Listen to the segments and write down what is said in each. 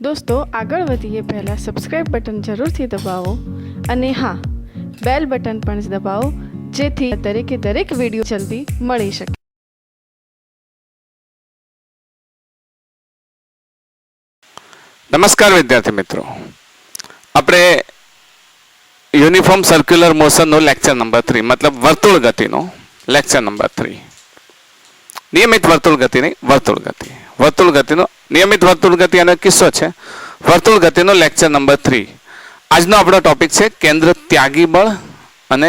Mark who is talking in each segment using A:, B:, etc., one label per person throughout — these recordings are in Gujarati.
A: દોસ્તો આગળ વધીએ પહેલાં સબસ્ક્રાઇબ બટન જરૂરથી દબાવો અને હા બેલ બટન પણ દબાવો જેથી દરેક વિડીયો જલ્દી મળી શકે.
B: નમસ્કાર વિદ્યાર્થી મિત્રો, આપણે યુનિફોર્મ સર્ક્યુલર મોશનનો લેક્ચર નંબર 3 મતલબ વર્તુળ ગતિનો લેક્ચર નંબર 3 નિયમિત વર્તુળ ગતિ નહીં વર્તુળ ગતિનો નિયમિત વર્તુળ ગતિ અને કિસ્સો છે વર્તુળ ગતિનો લેક્ચર નંબર 3. આજનો આપણો ટોપિક છે કેન્દ્ર ત્યાગી બળ અને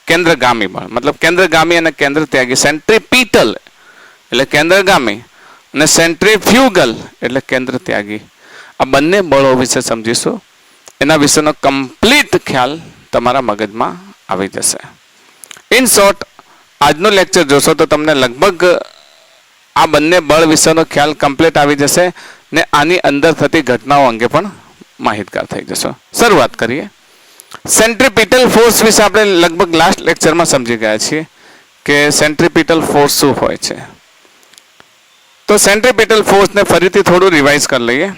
B: કેન્દ્રગામી બળ મતલબ કેન્દ્રગામી અને કેન્દ્ર ત્યાગી. સેન્ટ્રીપીટલ એટલે કેન્દ્રગામી અને સેન્ટ્રીફ્યુગલ એટલે કેન્દ્ર ત્યાગી. આ બંને બળો વિશે સમજીશું. એના વિશેનો કમ્પ્લીટ ખ્યાલ તમારા મગજમાં આવી જશે. ઇન શોર્ટ આજનો લેક્ચર જોશો તો તમને લગભગ આ બંને બળ વિશેનો ખ્યાલ કમ્પ્લીટ આવી જશે ને આની અંદર થતી ઘટનાઓ અંગે પણ માહિતગાર થઈ જશો. શરૂઆત કરીએ. સેન્ટ્રીપીટલ ફોર્સ વિશે આપણે લગભગ લાસ્ટ લેક્ચરમાં સમજી ગયા છીએ કે સેન્ટ્રીપીટલ ફોર્સ શું હોય છે. તો સેન્ટ્રીપીટલ ફોર્સને ફરીથી થોડું રિવાઇઝ કરી લઈએ.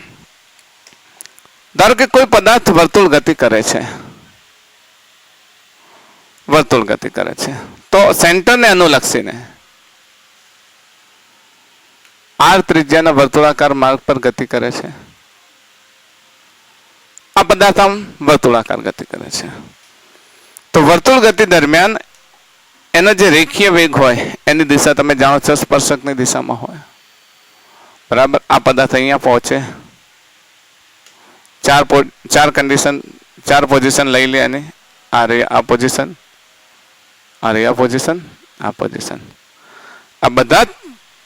B: ધારો કે કોઈ પદાર્થ વર્તુળ ગતિ કરે છે તો સેન્ટરને અનુલક્ષીને r ત્રિજ્યાના વર્તુળાકાર માર્ગ પર ગતિ કરે છે. આ પદાર્થ આમ વર્તુળાકાર ગતિ કરે છે. તો વર્તુળ ગતિ દરમિયાન એનો જે રેખીય વેગ હોય એની દિશા તમે જાણો છો સ્પર્શકની દિશામાં હોય. બરાબર. આ પદાર્થ અહીંયા પહોંચે, ચાર પોઝિશન લઈ લે અને આ પોઝિશન, આ પોઝિશન, આ પોઝિશન. આ બધા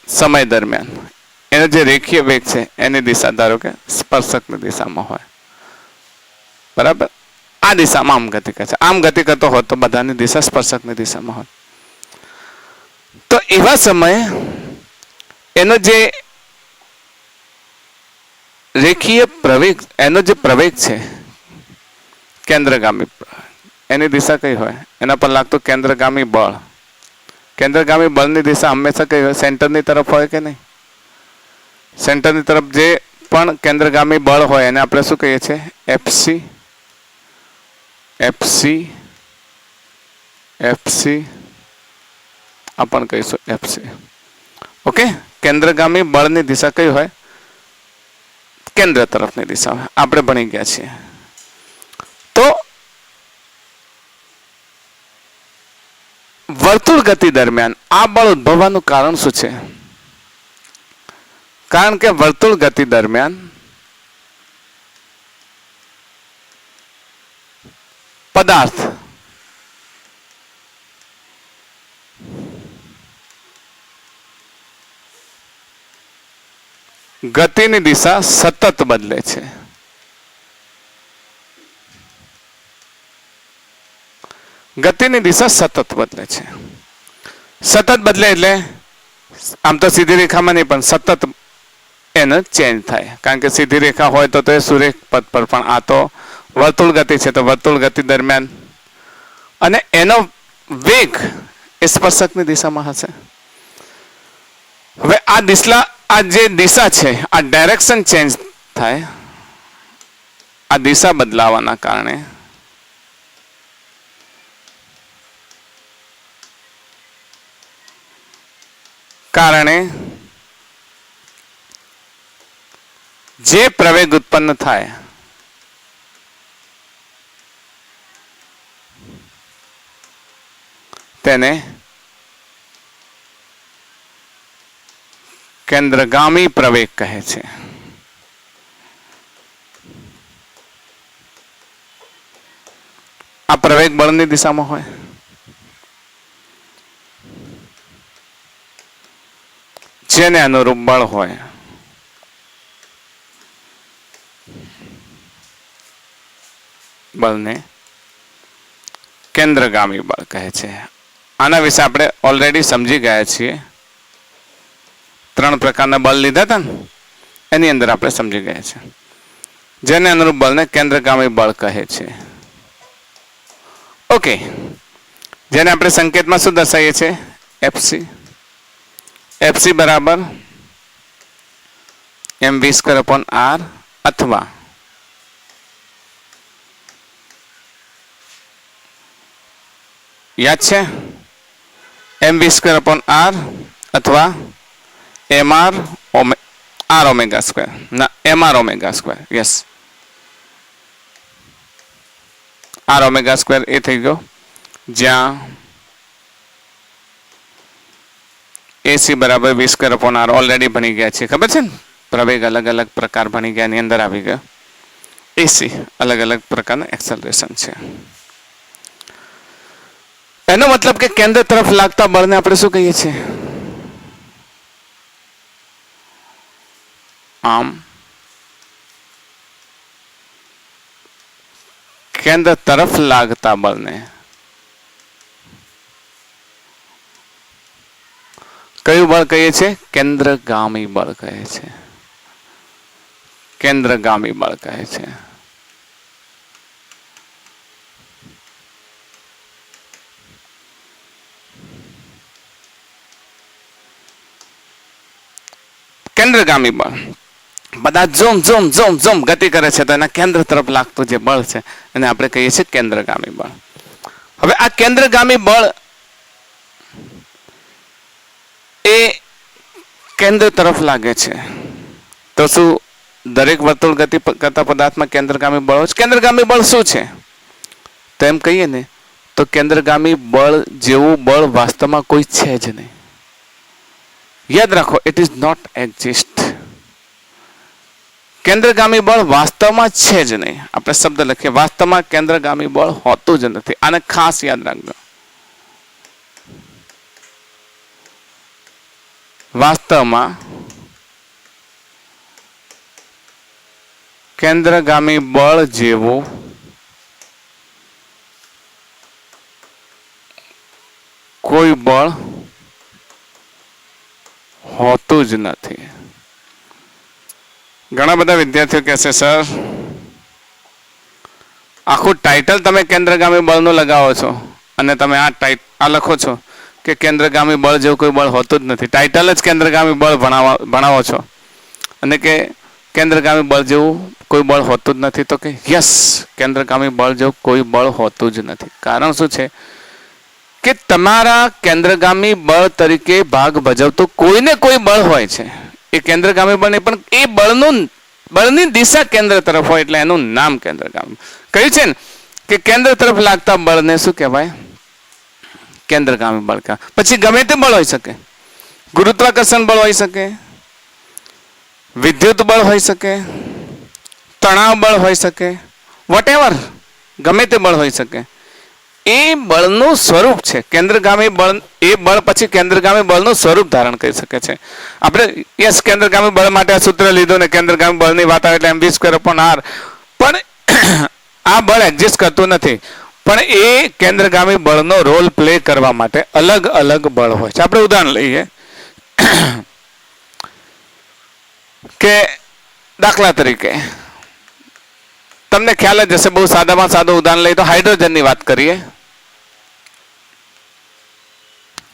B: સમય દરમિયાન એનો જે રેખીય વેગ છે એની દિશા ધારો કે સ્પર્શકની દિશામાં હોય. બરાબર. આ દિશામાં આમ ગતિ કરે છે. આમ ગતિ કરતો હોત તો બધાની દિશા સ્પર્શકની દિશામાં હોય. તો એવા સમયે એનો જે રેખીય પ્રવેગ, એનો જે પ્રવેગ છે કેન્દ્રગામી, એની દિશા કઈ હોય? એના પર લાગતું કેન્દ્રગામી બળ. કેન્દ્રગામી બળની દિશા હંમેશા કઈ હોય? સેન્ટરની તરફ હોય કે નહીં? સેન્ટરની તરફ જે પણ કેન્દ્રગામી બળ હોય એને આપણે શું કહીએ છીએ? એફસી. આ પણ કહીશું એફસી. ઓકે. કેન્દ્રગામી બળની દિશા કઈ હોય? કેન્દ્ર તરફની દિશા હોય. આપણે ભણી ગયા છીએ. તો વર્તુળ ગતિ દરમિયાન આ બળ ઉદ્ભવવાનું કારણ શું છે? કારણ કે વર્તુળ ગતિ દરમિયાન પદાર્થ ગતિની દિશા સતત બદલે છે. ગતિની દિશા સતત બદલે છે. સતત બદલે એટલે આમ તો સીધી રેખામાં નહીં પણ સતત એને ચેન્જ થાય. કારણ કે સીધી રેખા હોય તો એ સુરેખ પથ પર, પણ આ તો વર્તુળ ગતિ છે તો વર્તુળ ગતિ દરમિયાન અને એનો વેગ એ સ્પર્શકની દિશામાં હશે. હવે આ જે દિશા છે આ ડાયરેક્શન ચેન્જ થાય. આ દિશા બદલાવાના કારણે જે પ્રવેગ ઉત્પન્ન થાય તેને કેન્દ્રગામી પ્રવેગ કહે છે. આ પ્રવેગ બળની દિશામાં હોય. જેને અનુરૂપ બળ હોય બળને કેન્દ્રગામી બળ કહે છે. આના વિશે આપણે ઓલરેડી સમજી ગયા છીએ. 3 પ્રકારના બળ લીધા હતા ને એની અંદર આપણે સમજી ગયા છે. જેને અનુરૂપ બળને કેન્દ્રગામી બળ કહે છે. ઓકે. જેને આપણે સંકેતમાં શું દર્શાવીએ છીએ? એફસી. એફસી બરાબર mv² upon r અથવા યાદ છે mv²/r અથવા mr r ઓમેગા² ના mr², યસ r ઓમેગા² એ થઈ ગયો જ્યાં AC બરાબર v²/r ઓલરેડી ભણી ગયા છે, ખબર છે ને? પ્રવેગ અલગ અલગ પ્રકાર ભણી ગયા, એની અંદર આવી ગયો. AC અલગ અલગ પ્રકારનું એક્સેલરેશન છે. એનો મતલબ કે કેન્દ્ર તરફ લાગતા બળને આપણે શું કહીએ છીએ? આમ કેન્દ્ર તરફ લાગતા બળને કયું બળ કહીએ છીએ? કેન્દ્રગામી બળ કહે છે. કેન્દ્રગામી બળ કહે છે. કેન્દ્રગામી બળ બધા ઝૂમ ઝૂમ ઝૂમ ઝૂમ ગતિ કરે છે તો એના કેન્દ્ર તરફ લાગતું જે બળ છે એને આપણે કહીએ છીએ કેન્દ્રગામી બળ. હવે આ કેન્દ્રગામી બળ એ કેન્દ્ર તરફ લાગે છે તો શું દરેક વર્તુળ ગતિ કરતા પદાર્થમાં કેન્દ્રગામી બળ હોય છે? કેન્દ્રગામી બળ શું છે તો એમ કહીએ ને તો કેન્દ્રગામી બળ જેવું બળ વાસ્તવમાં કોઈ છે જ નહીં. યાદ રાખો, ઇટ ઇઝ નોટ એક્ઝિસ્ટ. કેન્દ્રગામી બળ વાસ્તવમાં છે જ નહીં. આપણે શબ્દ લખીએ, વાસ્તવમાં કેન્દ્રગામી બળ હોતું જ નથી. આને ખાસ યાદ રાખજો. વાસ્તવમાં કેન્દ્રગામી બળ જેવું કોઈ બળ હોતું જ નથી. ઘણા બધા વિદ્યાર્થીઓ કહેશે સર આખું ટાઇટલ તમે કેન્દ્રગામી બળનું લગાવો છો અને તમે આ લખો છો કે કેન્દ્રગામી બળ જેવું કોઈ બળ હોતું જ નથી. ટાઇટલ જ કેન્દ્રગામી બળ ભણાવો છો અને કે કેન્દ્રગામી બળ જેવું કોઈ બળ હોતું જ નથી. તો કે યસ, કેન્દ્રગામી બળ જેવું કોઈ બળ હોતું જ નથી. કારણ શું છે કે તમારા કેન્દ્રગામી બળ તરીકે ભાગ ભજવતું કોઈને કોઈ બળ હોય છે. એ કેન્દ્રગામી બળ નહીં, પણ એ બળની દિશા કેન્દ્ર તરફ હોય એટલે એનું નામ કેન્દ્રગામી. કહ્યું છે ને કે કેન્દ્ર તરફ લાગતા બળને શું કહેવાય? કેન્દ્રગામી બળ. પછી ગમે તે બળ હોઈ શકે. ગુરુત્વાકર્ષણ બળ હોઈ શકે, વિદ્યુત બળ હોઈ શકે, તણાવ બળ હોઈ શકે, વોટેવર ગમે તે બળ હોઈ શકે. એ બળનું સ્વરૂપ છે કેન્દ્રગામી બળ. એ બળ પછી કેન્દ્રગામી બળનું સ્વરૂપ ધારણ કરી શકે છે. આપણે યસ કેન્દ્રગામી બળ માટે આ સૂત્ર લીધું ને કેન્દ્રગામી બળની વાત આવે એટલે mv²/r, પણ આ બળ એક્ઝિસ્ટ કરતું નથી. પણ એ કેન્દ્રગામી બળનો રોલ પ્લે કરવા માટે અલગ અલગ બળ હોય છે. આપણે ઉદાહરણ લઈએ કે દાખલા તરીકે તમને ખ્યાલ જ હશે, બહુ સાદામાં સાદું ઉદાહરણ લઈએ તો હાઇડ્રોજનની વાત કરીએ.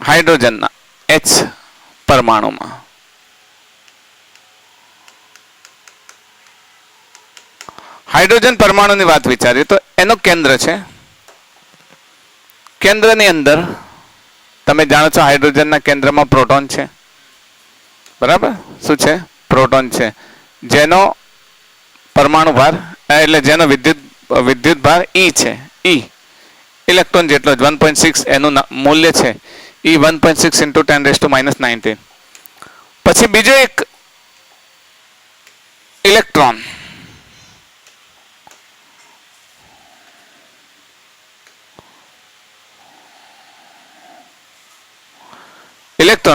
B: હાઇડ્રોજનના H પરમાણુમાં હાઇડ્રોજન પરમાણુની વાત વિચારીએ તો એનો કેન્દ્ર છે. કેન્દ્રની અંદર તમે જાણો છો હાઇડ્રોજનના કેન્દ્રમાં પ્રોટોન છે. બરાબર? શું છે? પ્રોટોન છે, જેનો પરમાણુ ભાર એટલે જેનો વિદ્યુત ભાર E છે. E ઇલેક્ટ્રોન જેટલો જ 1.6 એનું મૂલ્ય છે. E 1.6 × 10⁻⁻⁹. પછી બીજો એક ઇલેક્ટ્રોન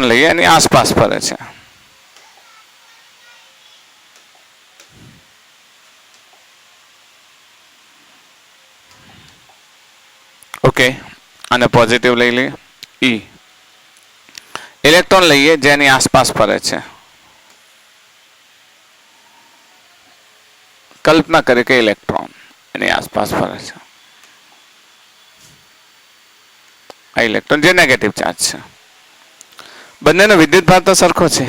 B: લઈએ એની આસપાસ ફરે છે. ઓકે, અને પોઝિટિવ લઈ લઈએ E. ઇલેક્ટ્રોન લઈએ જેની આસપાસ ફરે છે. કલ્પના કરીએ કે ઇલેક્ટ્રોન એની આસપાસ ફરે છે. આ ઇલેક્ટ્રોન જે નેગેટિવ ચાર્જ છે. બંનેનો વિદ્યુત ભાર તો સરખો છે.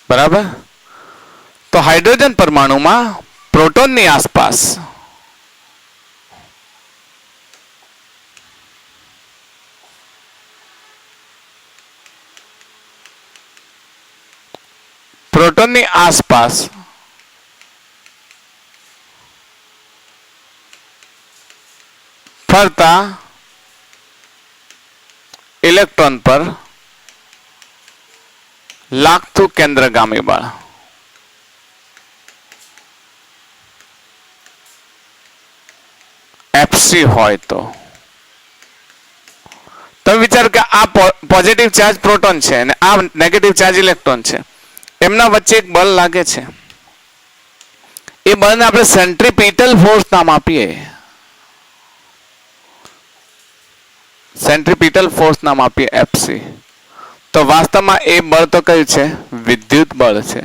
B: બરાબર? તો હાઇડ્રોજન પરમાણુમાં પ્રોટોનની આસપાસ ફરતા ઇલેક્ટ્રોન પર લાગતું કેન્દ્રગામી બળ એફસી હોય તો તમે વિચારો કે આ પોઝિટિવ ચાર્જ પ્રોટોન છે અને આ નેગેટિવ ચાર્જ ઇલેક્ટ્રોન છે, એમના વચ્ચે એક બળ લાગે છે. એ બળને આપણે સેન્ટ્રીપિટલ ફોર્સ નામ આપીએ. સેન્ટ્રીપિટલ ફોર્સ નામ આપીએ એફસી. તો વાસ્તવમાં એ બળ તો કયું છે? વિદ્યુત બળ છે.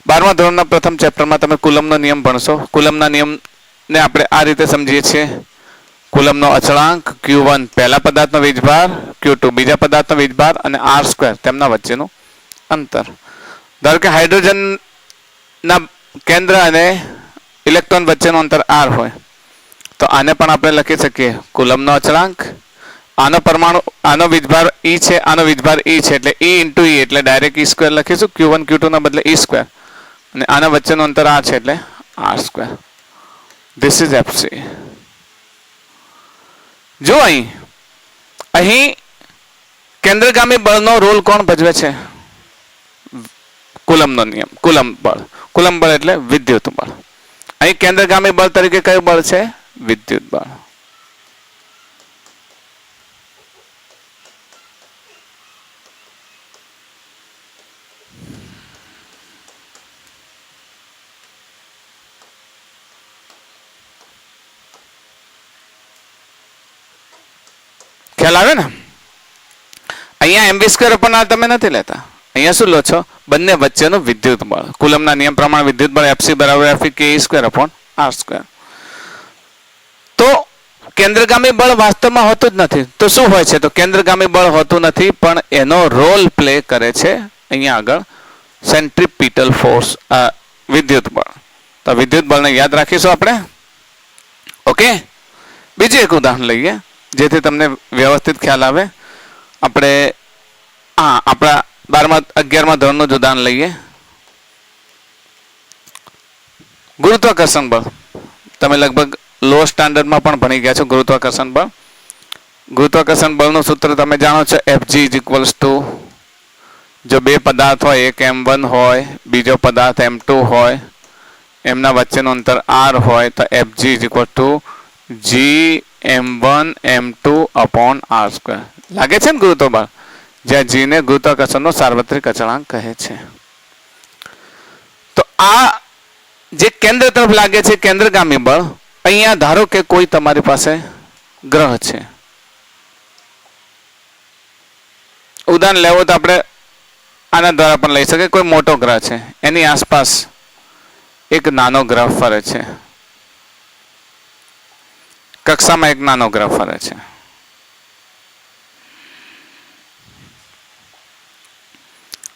B: 12મા ધોરણના પ્રથમ ચેપ્ટરમાં તમે કુલમનો નિયમ ભણશો. કુલમના નિયમને આપણે આ રીતે સમજીએ છીએ. કુલમનો અચળાંક Q1 પહેલા પદાર્થનો વીજભાર, Q2 બીજા પદાર્થનો વીજભાર અને R² તેમના વચ્ચેનું અંતર. ધારો કે હાઇડ્રોજનના કેન્દ્ર અને ઇલેક્ટ્રોન વચ્ચેનું અંતર R હોય તો આને પણ આપણે લખી શકીએ કુલમનો અચળાંક. આનો પરમાણુ આનો વીજભાર E છે, આનો વીજભાર E છે એટલે E × E એટલે ડાયરેક્ટ E² લખીશું. Q1 Q2 ના બદલે E² અને આના વચ્ચેનું અંતર R છે એટલે R². This is FC. જો અહીં કેન્દ્રગામી બળનો રોલ કોણ ભજવે છે? કુલમનો નિયમ. કુલમ બળ એટલે વિદ્યુત બળ. અહીં કેન્દ્રગામી બળ તરીકે કયું બળ છે? વિદ્યુત બળ. ખ્યાલ આવે ને? અહીંયા mv² તમે નથી લેતા. અહીંયા શું લો છો? બંને વચ્ચેનું વિદ્યુત બળ. કુલમના નિયમ પ્રમાણે વિદ્યુત બળ એફસી બરાબર Fe²R². તો કેન્દ્રગામી બળ વાસ્તવમાં હોતું જ નથી. તો શું હોય છે? તો કેન્દ્રગામી બળ હોતું નથી, પણ એનો રોલ પ્લે કરે છે અહીંયા આગળ સેન્ટ્રીપિટલ ફોર્સ, વિદ્યુત બળ. તો વિદ્યુત બળને યાદ રાખીશું આપણે. ઓકે, બીજું એક ઉદાહરણ લઈએ જેથી તમને વ્યવસ્થિત ખ્યાલ આવે. આપણે આપણા 11મા ધોરણનું જ ઉદાહરણ લઈએ. ગુરુત્વાકર્ષણ બળ. તમે લગભગ લો સ્ટાન્ડર્ડમાં પણ ભણી ગયા છો ગુરુત્વાકર્ષણ બળ. ગુરુત્વાકર્ષણ બળનું સૂત્ર તમે જાણો છો. Fg જો બે પદાર્થ હોય, એક m1 હોય, બીજો પદાર્થ m2 હોય, એમના વચ્ચેનું અંતર r હોય તો Fg Gm1m2/r². લાગે છે ને ગુરુત્વ બળ? જ્યાં G ને ગુરુત્વાકર્ષણનો સાર્વત્રિક અચળાંક કહે છે. તો આ જે કેન્દ્ર તરફ લાગે છે કેન્દ્રગામી બળ, અહીંયા ધારો કે કોઈ તમારી પાસે ગ્રહ છે. ઉદાહરણ લેવો તો આપણે આના દ્વારા પણ લઈ શકીએ. કોઈ મોટો ગ્રહ છે, એની આસપાસ એક નાનો ગ્રહ ફરે છે. કક્ષામાં એક નાનો ગ્રહ ફરે છે.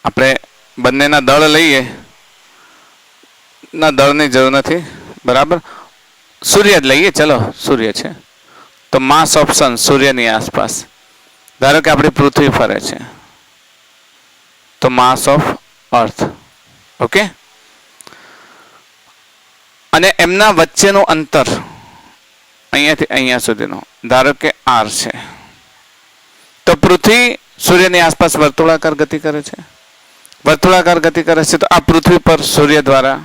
B: આપણે બંનેના દળ લઈએ. ના, દળની જરૂર નથી. બરાબર, સૂર્ય જ લઈએ. ચલો, સૂર્ય છે તો માસ ઓફ સન સૂર્યની આસપાસ ધારો કે આપણી પૃથ્વી ફરે છે તો માસ ઓફ અર્થ. ઓકે, અને એમના વચ્ચેનું અંતર અહીંયાથી અહીંયા સુધીનું ધારો કે r છે. તો પૃથ્વી સૂર્યની આસપાસ વર્તુળાકાર ગતિ કરે છે. વર્તુળાકાર ગતિ કરે છે તો આ પૃથ્વી પર સૂર્ય દ્વારા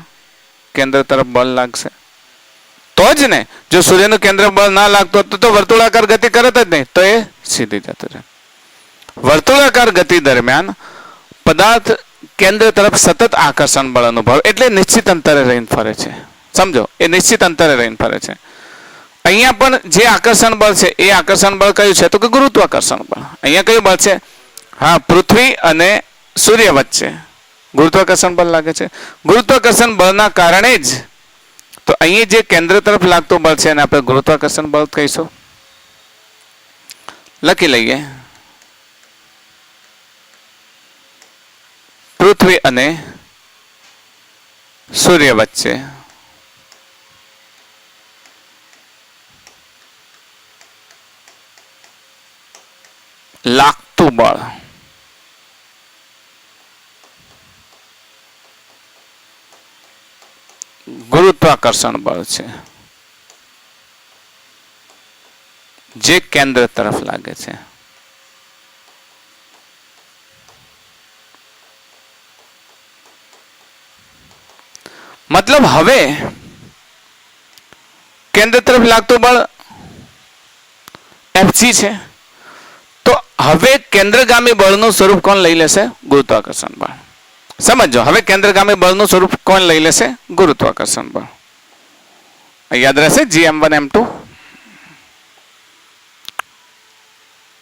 B: કેન્દ્ર તરફ બળ લાગશે તો જ ને. જો સૂર્યનું કેન્દ્ર બળ ના લાગતો તો વર્તુળાકાર ગતિ કરત જ નહીં, તો એ સીધી જતો રહે. વર્તુળાકાર ગતિ દરમિયાન પદાર્થ કેન્દ્ર તરફ સતત આકર્ષણ બળ અનુભવે, એટલે નિશ્ચિત અંતરે રહીને ફરે છે. સમજો, એ નિશ્ચિત અંતરે રહીને ફરે છે. અહીંયા પણ જે આકર્ષણ બળ છે એ આકર્ષણ બળ કયું છે? તો કે ગુરુત્વાકર્ષણ બળ. અહીંયા કયું બળ છે? હા, પૃથ્વી અને સૂર્ય વચ્ચે ગુરુત્વાકર્ષણ બળ લાગે છે. ગુરુત્વાકર્ષણ બળના કારણે જ તો અહીં જે કેન્દ્ર તરફ લાગતું બળ છે એને આપણે ગુરુત્વાકર્ષણ બળ કહીશું. લખી લઈએ. પૃથ્વી અને સૂર્ય વચ્ચે લાગતું બળ ગુરુત્વાકર્ષણ બળ છે જે કેન્દ્ર તરફ લાગે છે. મતલબ હવે કેન્દ્ર તરફ લાગતું બળ Fg છે. તો હવે કેન્દ્રગામી બળનું સ્વરૂપ કોણ લઈ લેશે? ગુરુત્વાકર્ષણ બળ. સમજો, હવે કેન્દ્રગામી બળનું સ્વરૂપ કોણ લઈ લેશે? ગુરુત્વાકર્ષણ બળ. યાદ રહેશે Gm1 m2.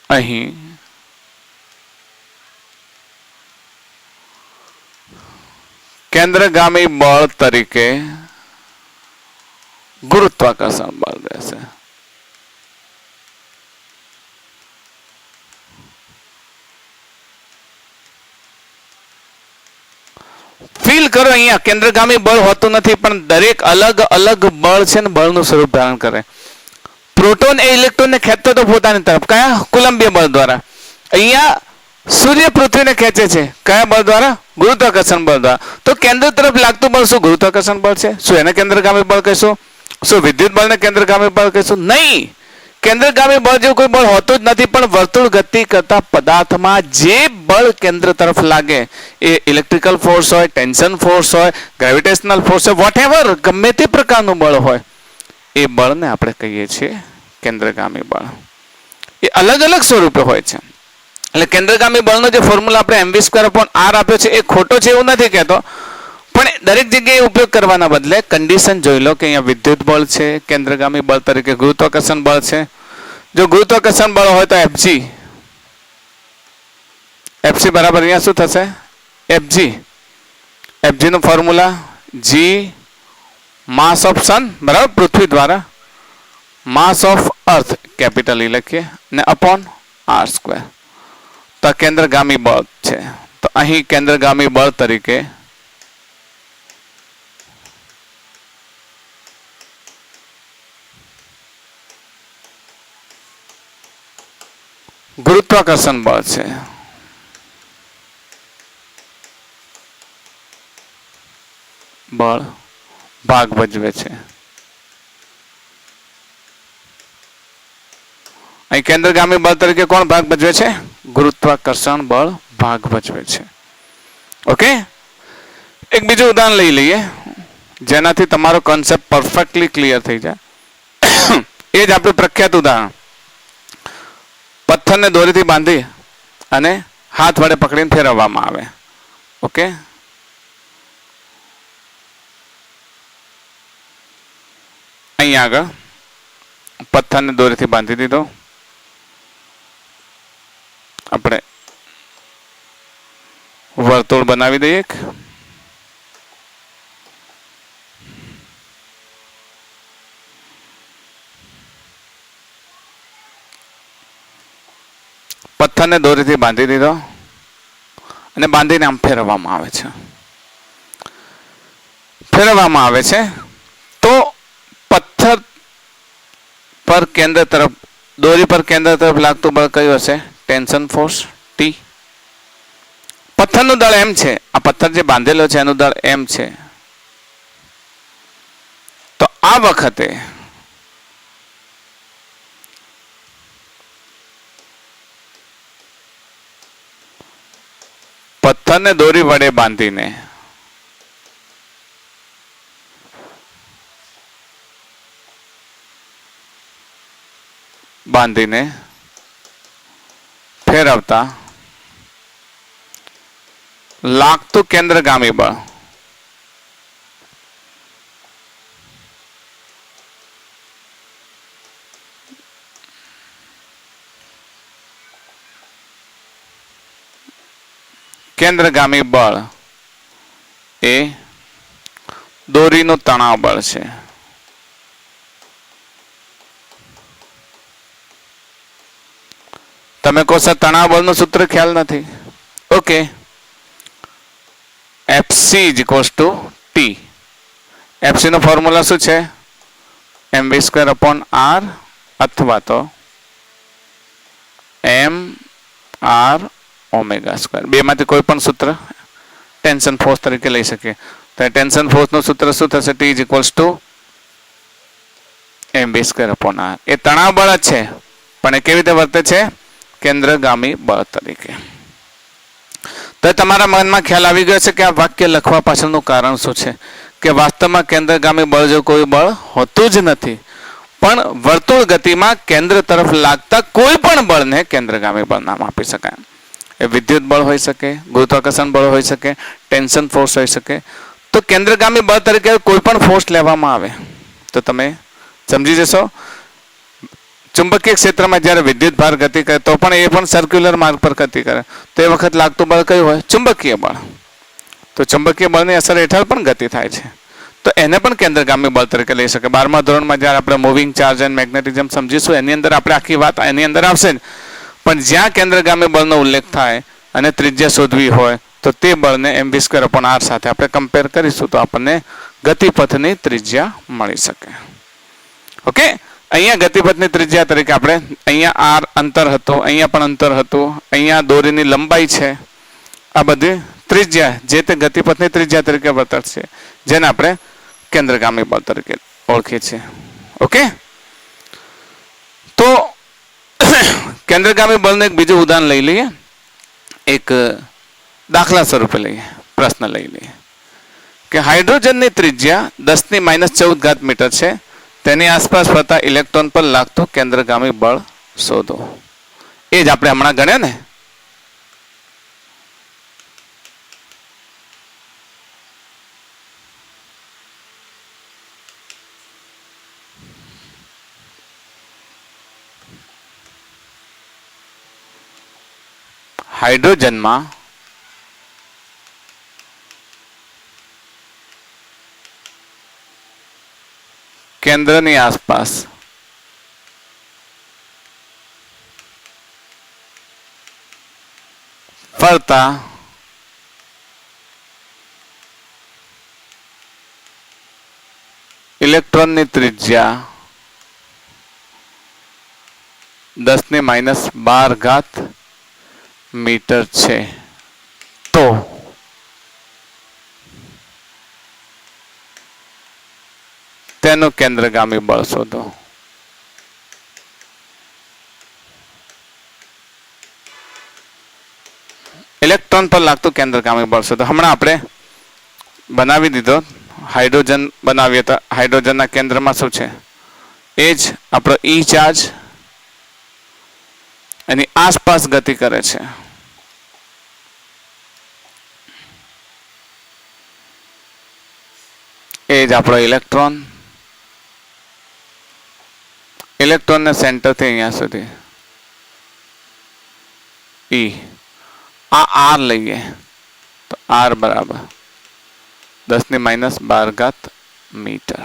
B: અહીં કેન્દ્રગામી બળ તરીકે ગુરુત્વાકર્ષણ બળ રહેશે. ફીલ કરો, અહીંયા કેન્દ્રગામી બળ હોતું નથી, પણ દરેક અલગ અલગ બળ છે ને બળનું સ્વરૂપ ધારણ કરે. પ્રોટોન એ ઇલેક્ટ્રોનને ખેંચતો તો પોતાની તરફ, કયા? કુલંબીય બળ દ્વારા. અહીંયા સૂર્ય પૃથ્વીને ખેંચે છે, કયા બળ દ્વારા? ગુરુત્વાકર્ષણ બળ દ્વારા. તો કેન્દ્ર તરફ લાગતું બળ શું ગુરુત્વાકર્ષણ બળ છે? શું એને કેન્દ્રગામી બળ કહીશું? શું વિદ્યુત બળને કેન્દ્રગામી બળ કહીશું? નહીં. કેન્દ્રગામી બળ જેવું કોઈ બળ હોતું જ નથી, પણ વર્તુળ ગતિ કરતા પદાર્થમાં જે બળ કેન્દ્ર તરફ લાગે એ ઇલેક્ટ્રિકલ ફોર્સ હોય, ટેન્શન ફોર્સ હોય, ગ્રેવિટેશનલ ફોર્સ હોય, વોટએવર, ગમે તે પ્રકારનું બળ હોય, એ બળને આપણે કહીએ છીએ કેન્દ્રગામી બળ. એ અલગ અલગ સ્વરૂપે હોય છે. એટલે કેન્દ્રગામી બળનો જે ફોર્મ્યુલા આપણે mv²/r આપ્યો છે એ ખોટો છે એવું નથી કહેતો, પણ દરેક જગ્યાએ ઉપયોગ કરવાના બદલે કન્ડિશન જોઈ લો કે અહીંયા વિદ્યુત બળ છે, કેન્દ્રગામી બળ તરીકે ગુરુત્વાકર્ષણ બળ છે. જો ગુરુત્વાકર્ષણ બળ હોય તો Fg બરાબર અહીંયા શું થશે? Fg નું ફોર્મ્યુલા G માસ ઓફ સન બરાબર પૃથ્વી દ્વારા માસ ઓફ અર્થ કેપિટલ E લખીએ ને અપોન r². તો કેન્દ્રગામી બળ છે. તો અહીં કેન્દ્રગામી બળ તરીકે ગુરુત્વાકર્ષણ બળ છે. બળ ભાગ ભજવે છે. અહીં કેન્દ્રગામી બળ તરીકે કોણ ભાગ ભજવે છે? ગુરુત્વાકર્ષણ બળ ભાગ ભજવે છે. ઓકે, એક બીજું ઉદાહરણ લઈ લઈએ જેનાથી તમારો કોન્સેપ્ટ પરફેક્ટલી ક્લિયર થઈ જાય. એ જ આપણું પ્રખ્યાત ઉદાહરણ. પથ્થરને દોરીથી બાંધી અને હાથ વડે પકડીને ફેરવવામાં આવે. ઓકે, અહીંયા આગળ પથ્થરને દોરીથી બાંધી દીધો. આપણે વર્તુળ બનાવી દઈએ. પથ્થરને દોરીથી બાંધી દીધો અને બાંધીને આમ ફેરવવામાં આવે છે. તો પથ્થર પર કેન્દ્ર તરફ, દોરી પર કેન્દ્ર તરફ લાગતું બળ કયું હશે? Tension force T. પથ્થરનું દળ M છે, આ પથ્થર જે બાંધેલો છે એનું દળ M છે. તો આ વખતે પથ્થરને દોરી વડે બાંધીને ફેરવતા લાગતું કેન્દ્રગામી બળ કેન્દ્રગામી બળ એ દોરીનું તણાવ બળ છે. તમે કહો સર તણાવ બળનું સૂત્ર ખ્યાલ નથી. Okay, Fc = T. Fc નો ફોર્મ્યુલા શું છે? mv²/r અથવા તો m આર ઓમેગા સ્ક્વેર. બેમાંથી કોઈ પણ સૂત્ર ટેન્શન ફોર્સ તરીકે લઈ શકીએ. તો ટેન્શન ફોર્સનું સૂત્ર શું થશે? T equals to mv square upon R. એ તણાવ બળ જ છે, પણ એ કેવી રીતે વર્તે છે? કેન્દ્રગામી બળ તરીકે. તો તમારા મનમાં ખ્યાલ આવી ગયો છે કે આ વાક્ય લખવા પાછળનું કારણ શું છે? કે વાસ્તવમાં કેન્દ્રગામી બળ જો કોઈ બળ હોતું જ નથી, પણ વર્તુળ ગતિમાં કેન્દ્ર તરફ લાગતા કોઈ પણ બળને કેન્દ્રગામી બળ નામ આપી શકાય. એ વિદ્યુત બળ હોઈ શકે, ગુરુત્વાકર્ષણ બળ હોઈ શકે, ટેન્શન ફોર્સ હોઈ શકે. તો કેન્દ્રગામી બળ તરીકે કોઈ પણ ફોર્સ લેવામાં આવે તો તમે સમજી જશો. ચુંબકીય ક્ષેત્રમાં જ્યારે વિદ્યુત ભાર ગતિ કરે તો પણ એ પણ સર્ક્યુલર માર્ગ પર ગતિ કરે, તો એ વખત લાગતું બળ કયું હોય? ચુંબકીય બળ. તો ચુંબકીય બળની અસર હેઠળ પણ ગતિ થાય છે, તો એને પણ કેન્દ્રગામી બળ તરીકે લઈ શકે. 12મા ધોરણમાં જ્યારે આપણે મૂવિંગ ચાર્જ એન્ડ મેગ્નેટિઝમ સમજીશું એની અંદર આપણે આખી વાત એની અંદર આવશે જ. પણ જ્યાં કેન્દ્રગામી બળનો ઉલ્લેખ થાય અને ત્રિજ્યા શોધવી હોય તો તે બળને mv સ્ક્વેર અપોન આર સાથે આપણે કમ્પેર કરીશું તો આપણને ગતિપથની ત્રિજ્યા મળી શકે. ઓકે, અહીંયા ગતિપથની ત્રિજ્યા તરીકે આપણે અહીંયા આર અંતર હતું, અહીંયા પણ અંતર હતું, અહીંયા દોરીની લંબાઈ છે. આ બધી ત્રિજ્યા જે તે ગતિપથની ત્રિજ્યા તરીકે વર્તશે, જેને આપણે કેન્દ્રગામી બળ તરીકે ઓળખીએ છીએ. ઓકે, તો કેન્દ્રગામી બળનું એક બીજું ઉદાહરણ લઈ લઈએ. એક દાખલા સ્વરૂપે લઈએ, પ્રશ્ન લઈ લઈએ કે હાઇડ્રોજનની ત્રિજ્યા 10⁻14 મીટર છે. તેની આસપાસ ફરતા ઇલેક્ટ્રોન પર લાગતું કેન્દ્રગામી બળ શોધો. એ જ આપણે હમણાં ગણ્યા ને. હાઇડ્રોજનમાં કેન્દ્રની આસપાસ ફરતા ઇલેક્ટ્રોનની ત્રિજ્યા 10⁻12 મીટર છે. તો તેનું કેન્દ્રગામી બળ શોધો. ઇલેક્ટ્રોન પર લાગતું કેન્દ્રગામી બળ શોધો. હમણાં આપણે બનાવી દીધો, હાઇડ્રોજન બનાવીએ તો હાઇડ્રોજનના કેન્દ્રમાં શું છે? એ જ આપણો ઈ ચાર્જ એની આસપાસ ગતિ કરે છે. એ જ આપણો ઇલેક્ટ્રોન. ઇલેક્ટ્રોનના સેન્ટરથી અહીંયા સુધી ઈ. આ આર લઈએ તો આર બરાબર 10⁻12 મીટર.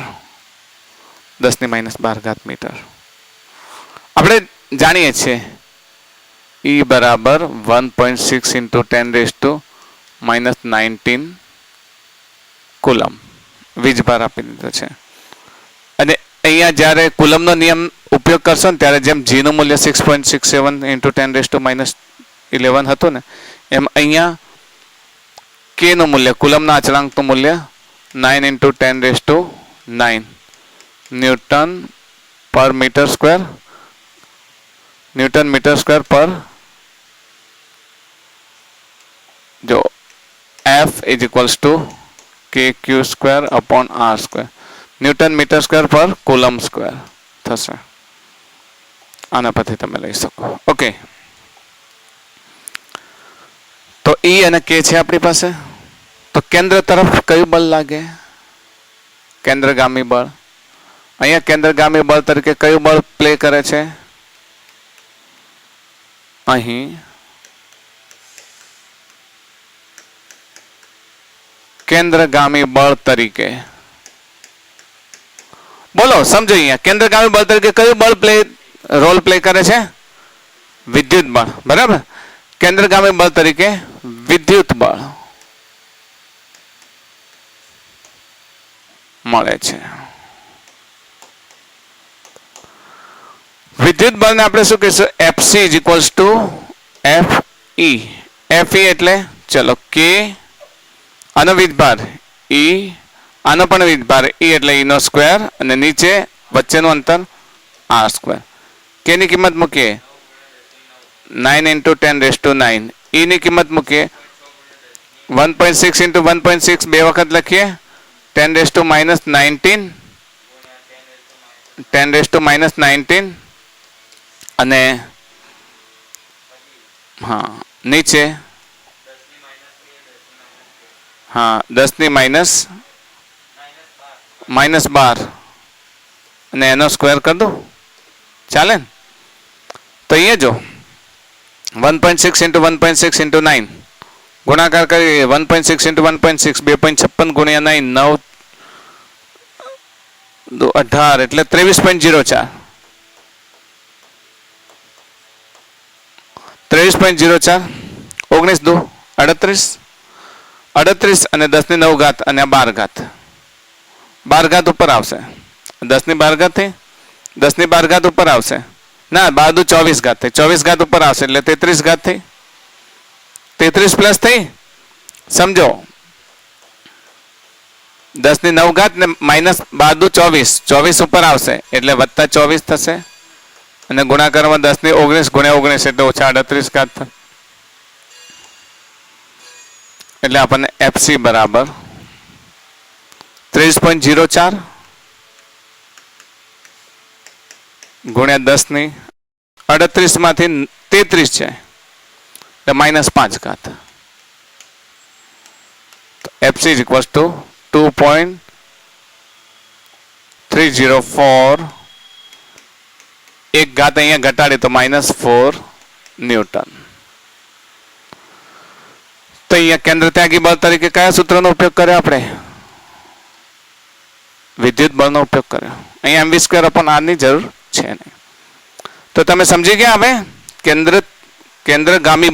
B: 10⁻12 મીટર આપણે જાણીએ છીએ. ઈ બરાબર 1.6 × 10⁻19 કુલમ વીજભાર આપી દીધો છે. અને અહીંયા જ્યારે કુલમનો નિયમ ઉપયોગ કરશો ને ત્યારે જેમ જીનું મૂલ્ય 6.67 × 10⁻11 હતું ને, એમ અહીંયા કેનું મૂલ્ય, કુલમના અચળાંકનું મૂલ્ય 9 × 10⁹ newton per metre square, newton metre square per, જો F = kq²/r², newton metre square per coulomb square થશે. આના પરથી તમે લઈ શકો. ઓકે, તો E અને K છે આપણી પાસે. તો કેન્દ્ર તરફ કયું બળ લાગે? કેન્દ્રગામી બળ. અહીંયા કેન્દ્રગામી બળ તરીકે કયું બળ પ્લે કરે છે? અહીં કેન્દ્રગામી બળ તરીકે, બોલો સમજો, અહીંયા કેન્દ્રગામી બળ તરીકે કયું બળ રોલ પ્લે કરે છે? વિદ્યુત બળ. બરાબર, કેન્દ્રગામી બળ તરીકે વિદ્યુત બળ મળે છે. વિદ્યુત બળને આપણે શું કહીશું? Fc = F ઈ એફ ઈ એટલે ચલો કે આનો વીજભાર ઈ, આનો પણ વીજભાર ઈ એટલે ઈ નો સ્ક્વેર અને નીચે વચ્ચેનું અંતર આર સ્ક્વેર. કે ની કિંમત મૂકીએ 9 × 10⁹. ઈ ની કિંમત મૂકીએ 1.6 × 1.6 બે વખત લખીએ 10⁻⁻19 10⁻⁻19 અને હા નીચે હા 10⁻−12 અને એનો સ્ક્વેર કરી દો, ચાલે ને? તો અહીંયા જો 1.6 × 1.6 × 9 ગુણાકાર કરીએ 1.6 × 1.6 2.56 × 9 9 18 એટલે 23.04 23.04 19 2 38 38 અને 10⁹ ઘાત અને 12 ઘાત 12 ઘાત ઉપર આવશે 10⁻12 ઘાત થઈ 10⁻12 ઘાત ઉપર આવશે ના 12 × 24 ઘાત થઈ 24 ઘાત ઉપર આવશે એટલે 33 ઘાત થઈ 33 પ્લસ થઈ સમજો 10⁹ ઘાત ને માઇનસ 12 × 24 24 ઉપર આવશે એટલે વત્તા 24 થશે અને ગુણાકારમાં 10⁻19 × 19 એટલે ઓછા 38 ઘાત થશે એટલે આપણને એફસી બરાબર 23.04 ગુણ્યા 10⁻38 માંથી 33 છે એટલે -5 ઘાત. એફસી ઇઝ ઇક્વલ્સ ટુ 2.304 એક ઘાત અહીંયા ઘટાડી તો -4 ન્યૂટન. તો અહીંયા કેન્દ્ર ત્યાગી બળ તરીકે કયા સૂત્રનો ઉપયોગ કર્યો આપણે? વિદ્યુત બળનો ઉપયોગ કર્યો. અહીંયા mv²/r ની જરૂર છે નહીં. તો તમે સમજી ગયા હવે કેન્દ્રગામી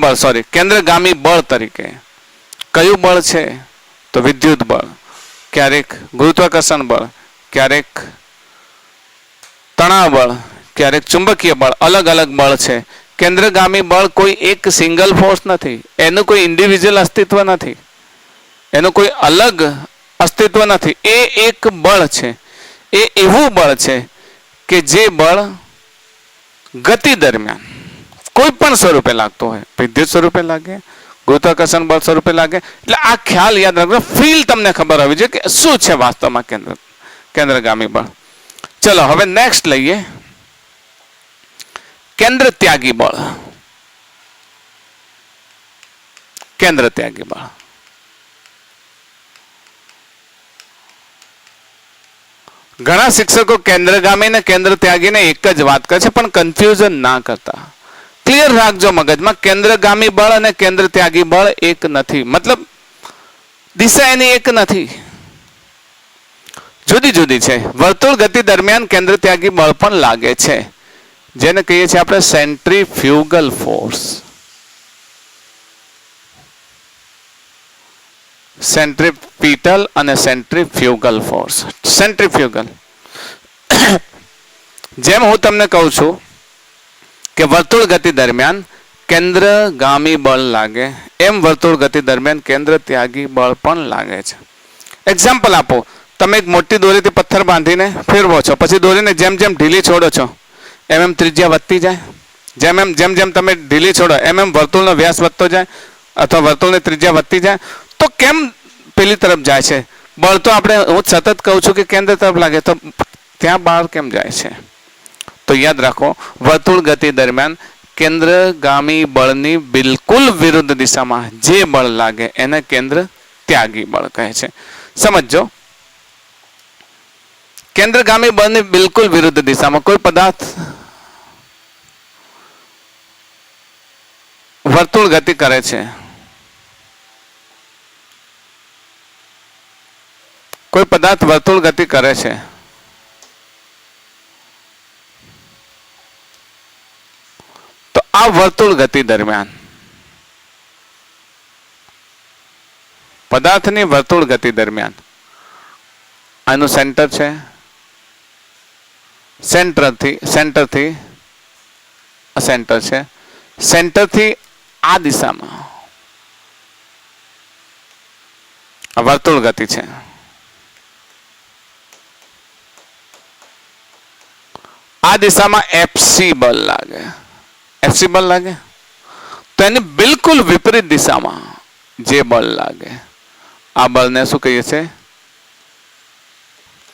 B: બળ તરીકે કયું બળ છે? તો વિદ્યુત બળ, ક્યારેક ગુરુત્વાકર્ષણ બળ, ક્યારેક તણાવ બળ, ક્યારેક ચુંબકીય બળ, અલગ અલગ બળ છે. કેન્દ્રગામી બળ કોઈ એક સિંગલ ફોર્સ નથી, એનું કોઈ ઇન્ડિવિજ્યુઅલ અસ્તિત્વ નથી, એનું કોઈ અલગ અસ્તિત્વ નથી. એ એક બળ છે. એ એવું બળ છે કે જે બળ ગતિ દરમિયાન કોઈ પણ સ્વરૂપે લાગતો હોય, વિદ્યુત સ્વરૂપે લાગે, ગુરુત્વાકર્ષણ બળ સ્વરૂપે લાગે. એટલે આ ખ્યાલ યાદ રાખજો, ફીલ તમને ખબર હોવી જોઈએ કે શું છે વાસ્તવમાં કેન્દ્રગામી બળ. ચલો હવે નેક્સ્ટ લઈએ કેન્દ્ર ત્યાગી બળ. કેન્દ્ર ત્યાગી બળ ઘણા શિક્ષકો કેન્દ્રગામી ને કેન્દ્ર ત્યાગીને એક જ વાત કરે છે, પણ કન્ફ્યુઝન ના કરતા. ક્લિયર રાખજો મગજમાં, કેન્દ્રગામી બળ અને કેન્દ્ર ત્યાગી બળ એક નથી. મતલબ દિશા એની એક નથી, જુદી જુદી છે. વર્તુળ ગતિ દરમિયાન કેન્દ્ર ત્યાગી બળ પણ લાગે છે, જેને કહીએ છીએ આપણે સેન્ટ્રીફ્યુગલ ફોર્સ. સેન્ટ્રીપિટલ અને સેન્ટ્રીફ્યુગલ ફોર્સ. સેન્ટ્રીફ્યુગલ જેમ હું તમને કહું છું કે વર્તુળ ગતિ દરમિયાન કેન્દ્રગામી બળ લાગે, એમ વર્તુળ ગતિ દરમિયાન કેન્દ્ર ત્યાગી બળ પણ લાગે છે. એક્ઝામ્પલ આપો, તમે એક મોટી દોરીથી પથ્થર બાંધીને ફેરવો છો, પછી દોરીને જેમ જેમ ઢીલી છોડો છો એમ ત્રિજ્યા વધતી જાય. જેમ જેમ તમે ઢીલી છોડો એમ વર્તુળનો વ્યાસ વધતો જાય અથવા વર્તુળની ત્રિજ્યા વધતી જાય. તો કેમ પેલી તરફ જાય છે? બળ તો આપણે, હું સતત કહું છું કે કેન્દ્ર તરફ લાગે, તો ત્યાં બહાર કેમ જાય છે? તો યાદ રાખો, વર્તુળ ગતિ દરમિયાન કેન્દ્રગામી બળની બિલકુલ વિરુદ્ધ દિશામાં જે બળ લાગે એને કેન્દ્ર ત્યાગી બળ કહે છે. સમજો, કેન્દ્રગામી બળની બિલકુલ વિરુદ્ધ દિશામાં કોઈ પદાર્થ વર્તુળ ગતિ કરે છે, કોઈ પદાર્થ વર્તુળ ગતિ કરે છે, તો આ વર્તુળ ગતિ દરમિયાન પદાર્થની વર્તુળ ગતિ દરમિયાન આનું સેન્ટર છે, સેન્ટરથી છે, સેન્ટરથી આ દિશામાં આ વર્તુળ ગતિ છે, આ દિશામાં એફસી બળ લાગે, એફસી બળ લાગે તો એની બિલકુલ વિપરીત દિશામાં જે બળ લાગે આ બળને શું કહીએ છે?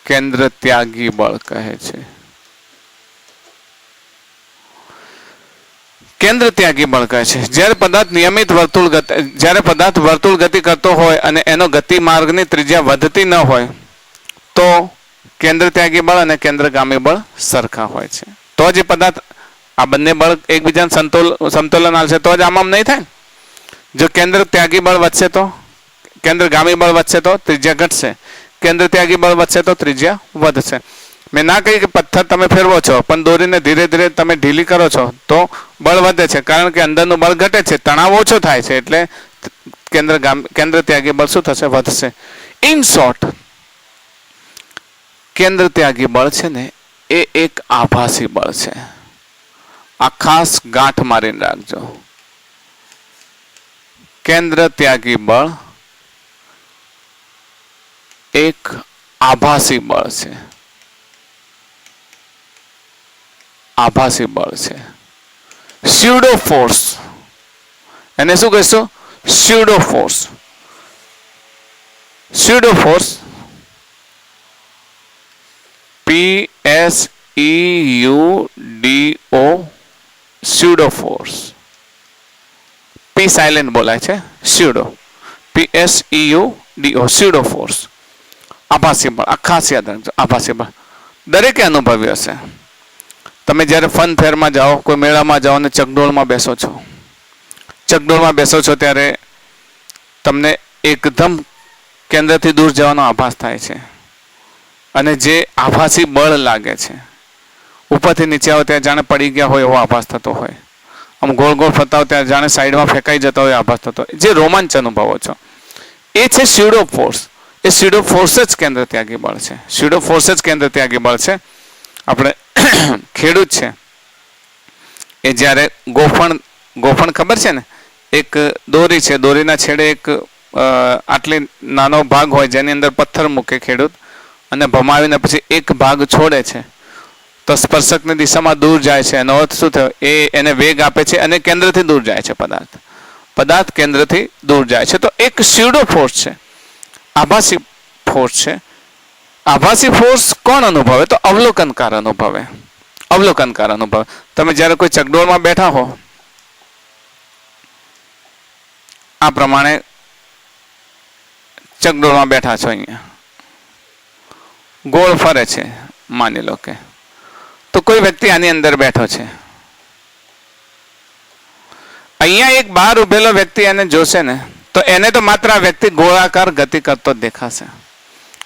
B: કેન્દ્ર ત્યાગી બળ કહે છે. કેન્દ્ર ત્યાગી બળ કહે છે. જ્યારે પદાર્થ નિયમિત વર્તુળ ગતિ, જ્યારે પદાર્થ વર્તુળ ગતિ કરતો હોય અને એનો ગતિ માર્ગની ત્રિજ્યા વધતી ન હોય તો કેન્દ્ર ત્યાગી બળ અને કેન્દ્રગામી બળ સરખા હોય છે. તો જ એ પદાર્થ આ બંને બળ એકબીજાને સમતોલન આવશે તો જ આમ નહીં થાય. જો કેન્દ્ર ત્યાગી બળ વધશે તો કેન્દ્રગામી બળ વધશે તો ત્રિજ્યા ઘટશે, કેન્દ્ર ત્યાગી બળ વધશે તો ત્રિજ્યા વધશે. મેં ના કહી કે પથ્થર તમે ફેરવો છો પણ દોરીને ધીરે ધીરે તમે ઢીલી કરો છો તો બળ વધે છે, કારણ કે અંદરનું બળ ઘટે છે, તણાવ ઓછો થાય છે, એટલે કેન્દ્ર ત્યાગી બળ શું થશે? વધશે. ઇન શોર્ટ, કેન્દ્ર ત્યાગી બળ છે ને એ એક આભાસી બળ છે. આ ખાસ ગાંઠ મારીને રાખજો. કેન્દ્ર ત્યાગી બળ એક આભાસી બળ છે, આભાસી બળ છે. સ્યુડો ફોર્સ, એને શું કહીશું? Pseudo force. Pseudo force PSEUDO, pseudo force. P silent બોલાય છે, સ્યુડો. PSEUDO, pseudo force. આભાસી બળ. આ ખાસ યાદ રાખજો, આભાસી બળ દરેકે અનુભવ્યું હશે. તમે જ્યારે ફન ફેરમાં જાઓ, કોઈ મેળામાં જાઓ અને ચકડોળમાં બેસો છો, ચકડોળમાં બેસો છો ત્યારે તમને એકદમ કેન્દ્રથી દૂર જવાનો આભાસ થાય છે અને જે આભાસી બળ લાગે છે ઉપરથી નીચે આવો ત્યારે જાણે પડી ગયા હોય એવો આભાસ થતો હોય, આમ ગોળ ગોળ ફરતા હોય ત્યારે જાણે સાઈડમાં ફેંકાઈ જતા હોય આભાસ થતો હોય, જે રોમાંચ અનુભવો છો એ છે સ્યુડો ફોર્સ. એ સ્યુડો ફોર્સ જ કેન્દ્ર ત્યાગી બળ છે. સ્યુડો ફોર્સ જ કેન્દ્ર ત્યાગી બળ છે. આપણે ખેડૂત છે એ જ્યારે ગોફણ ખબર છે ને, એક દોરી છે, દોરીના છેડે એક આટલી નાનો ભાગ હોય જેની અંદર પથ્થર મૂકે ખેડૂત અને ભમાવીને પછી એક ભાગ છોડે છે તો સ્પર્શકની દિશામાં દૂર જાય છે. એનો અર્થ શું થયો? એ એને વેગ આપે છે અને કેન્દ્રથી દૂર જાય છે. પદાર્થ કેન્દ્રથી દૂર જાય છે. તો એક સ્યુડો ફોર્સ છે, આભાસી ફોર્સ છે. આભાસી ફોર્સ કોણ અનુભવે? તો અવલોકનકાર અનુભવે. અવલોકનકાર અનુભવે. તમે જ્યારે કોઈ ચકડોળમાં બેઠા હો, આ પ્રમાણે ચકડોળમાં બેઠા છો, અહીંયા ગોળ ફરે છે માની લો કે, તો કોઈ વ્યક્તિ આની અંદર બેઠો છે, અહીંયા એક બહાર ઉભેલો વ્યક્તિ એને જોશે ને તો એને તો માત્ર આ વ્યક્તિ ગોળાકાર ગતિ કરતો જ દેખાશે,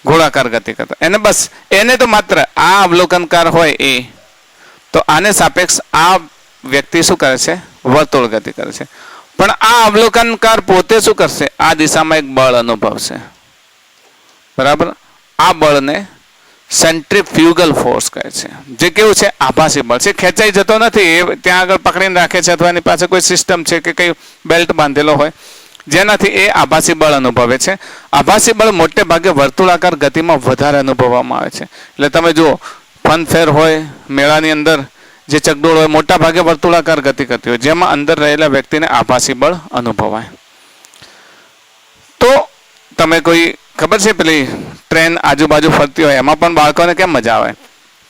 B: ગોળાકાર ગતિ કરતો. એને બસ, એને તો માત્ર આ અવલોકનકાર હોય એ તો આને સાપેક્ષ આ વ્યક્તિ શું કરે છે? વર્તુળ ગતિ કરે છે. પણ આ અવલોકનકાર પોતે શું કરશે? આ દિશામાં એક બળ અનુભવશે, બરાબર. આ બળને સેન્ટ્રીફ્યુગલ ફોર્સ કહે છે, જે કેવું છે? આભાસી બળ છે. ખેંચાઈ જતો નથી, એ ત્યાં આગળ પકડીને રાખે છે અથવા એની પાસે કોઈ સિસ્ટમ છે કે કઈ બેલ્ટ બાંધેલો હોય જેનાથી એ આભાસી બળ અનુભવે છે. આભાસી બળ મોટે ભાગે વર્તુળાકાર ગતિમાં વધારે અનુભવવામાં આવે છે. એટલે તમે જુઓ, ફન ફેર હોય, મેળાની અંદર જે ચકડોળ હોય મોટા ભાગે વર્તુળાકાર ગતિ કરતી હોય, જેમાં અંદર રહેલા વ્યક્તિને આભાસી બળ અનુભવાય. તો તમે કોઈ ખબર છે પેલી ટ્રેન આજુબાજુ ફરતી હોય એમાં પણ બાળકોને કેમ મજા આવે?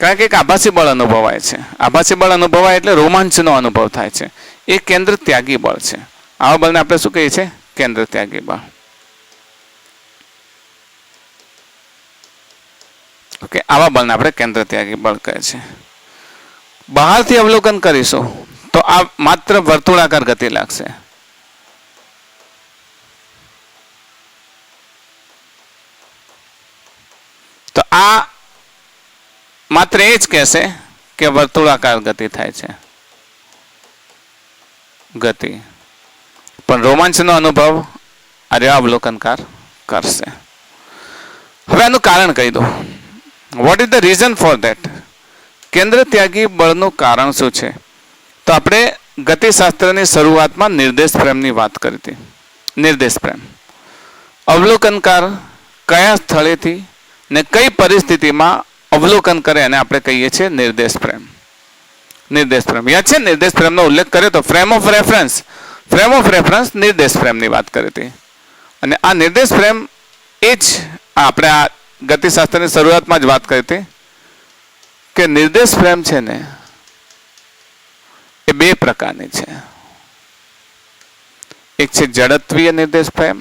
B: કારણ કે એક આભાસી બળ અનુભવાય છે. આભાસી બળ અનુભવાય એટલે રોમાંચનો અનુભવ થાય છે. એ કેન્દ્ર ત્યાગી બળ છે. આવા બળને આપણે શું કહીએ છીએ? કેન્દ્ર ત્યાગી બળ. ઓકે, આવા બળને આપણે કેન્દ્ર ત્યાગી બળ કહે છે. બહારથી અવલોકન કરીશું તો આ માત્ર વર્તુળાકાર ગતિ લાગશે. તો આ માત્ર એ જ કહેશે કે વર્તુળાકાર ગતિ થાય છે, ગતિ. પણ રોમાંચનો અનુભવ આ અવલોકનકાર કરશે. હવે આનું કારણ કહી દો. What is the reason for that? કેન્દ્ર ત્યાગી બળનું કારણ શું છે? તો આપણે ગતિશાસ્ત્રની શરૂઆતમાં નિર્દેશ પ્રેમની વાત કરી હતી. નિર્દેશ પ્રેમ અવલોકનકાર કયા સ્થળેથી ને કઈ પરિસ્થિતિમાં અવલોકન કરે અને આપણે કહીએ છીએ નિર્દેશ પ્રેમ. નિર્દેશ પ્રેમ યાદ છે? નિર્દેશ પ્રેમનો ઉલ્લેખ કર્યો તો ફ્રેમ ઓફ રેફરન્સ નિર્દેશ પ્રેમની વાત કરી હતી. અને આ નિર્દેશ પ્રેમ એ જ આપણે આ ગતિશાસ્ત્રની શરૂઆતમાં જ વાત કરી હતી કે નિર્દેશ પ્રેમ છે ને એ બે પ્રકારની છે. એક છે જડત્વીય નિર્દેશ પ્રેમ